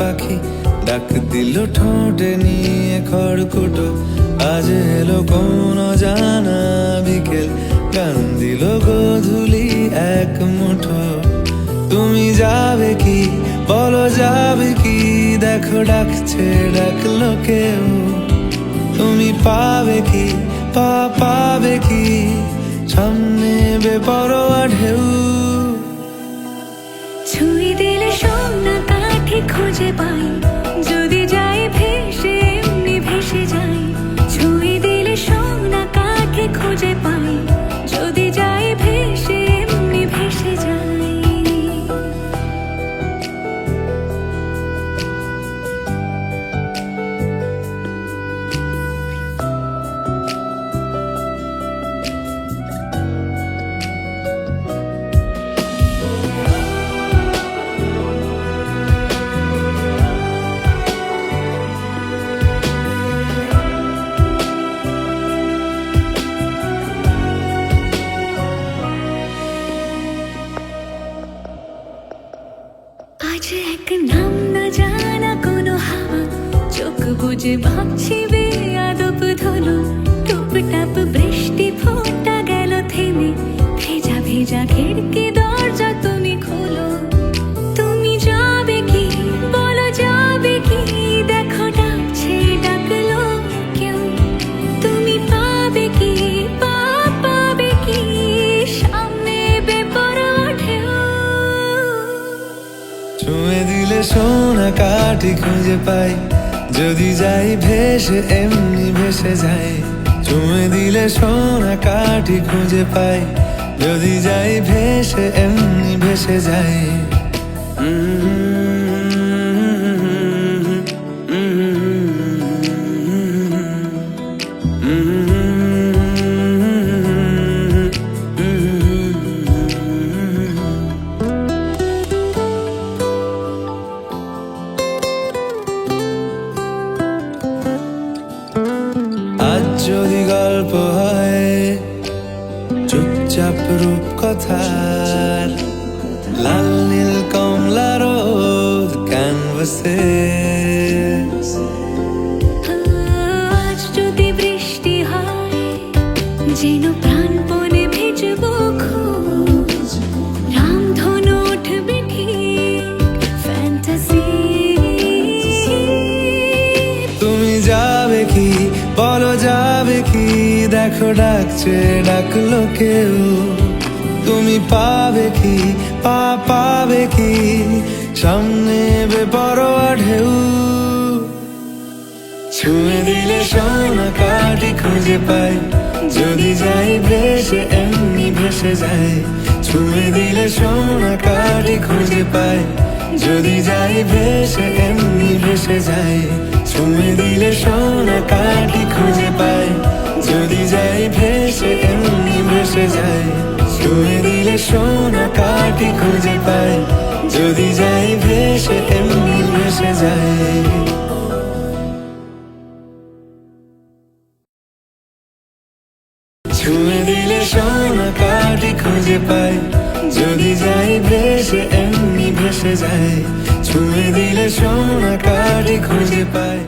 পাখি ডাক দিল ঠোঁটে নিয়ে খড়কুটো। আজ এলো কোন জানা বিকেল, গান দিল গোধূলি এক মুঠো। তুমি যাবে কি বলো, যাবে কি? দেখো ডাকছে ডাকলো কেউ। তুমি পাবে কি পাবে কি? সামনে বেপরোয়া ঢেউ। ছুঁয়ে দিলে সোনা কাঠি খুঁজে পাই, যদি যাই ভেসে এমনি ভেসে যাই। ছুঁয়ে দিলে সোনা কাঠি খুঁজে পাই, যদি যাই ভেসে এমনি ভেসে যাই। আজ এক নাম না জানা কোনো হাওয়া, চোখ বুঝে ভাবছি বেয়াদব ধলো। টুপটাপ বৃষ্টি ফোঁটা গেল থেমে, ভেজা ভেজা খিড়কি দরজা তুমি খোলো। তুমি যাবে কি বলো, যাবে কি? দেখো ডাকছে ডাকলো কেউ। তুমি পাবে কি পাবে কি? সামনে বেপরোয়া ঢেউ। ছুঁয়ে দিলে সোনা কাঠি খুঁজে পাই, যদি যাই ভেসে এমনি ভেসে যাই। ছুঁয়ে দিলে সোনা কাঠি খুঁজে পাই, যদি যাই ভেসে এমনি ভেসে যাই। আজ যদি গল্প হয় চুপচাপ রূপকথার, লাল নীল কমলা রোদ ক্যানভাসে। আজ যদি বৃষ্টি হয়, যেন প্রাণপণে ভিজবো খোঁজ। রামধনু উঠবে ঠিক ফ্যান্টাসি। তুমি যাবে কি বলো, যাবে কি? দেখো ডাকছে ডাকলো কেউ। তুমি পাবে কি পাবে কি? সামনে বেপরোয়া ঢেউ। ছুঁয়ে দিলে সোনা কাঠি খুঁজে পাই, যদি যাই ভেসে এমনি ভেসে যাই। ছুঁয়ে দিলে সোনা কাঠি খুঁজে পাই, যদি যাই ভেসে এমনি ভেসে যাই। ছুঁয়ে দিলে সোনা কাঠি খুঁজে পাই, যদি যাই ভেসে এমনি ভেসে যাই। ছুঁয়ে দিলে সোনা কাঠি খুঁজে পাই, যদি যাই ভেসে এমনি ভেসে যাই। ছুঁয়ে দিলে সোনা কাঠি খুঁজে পাই, যদি যাই ভেসে এমনি ভেসে যাই। ছুঁয়ে দিলে সোনা কাঠি খুঁজে পাই।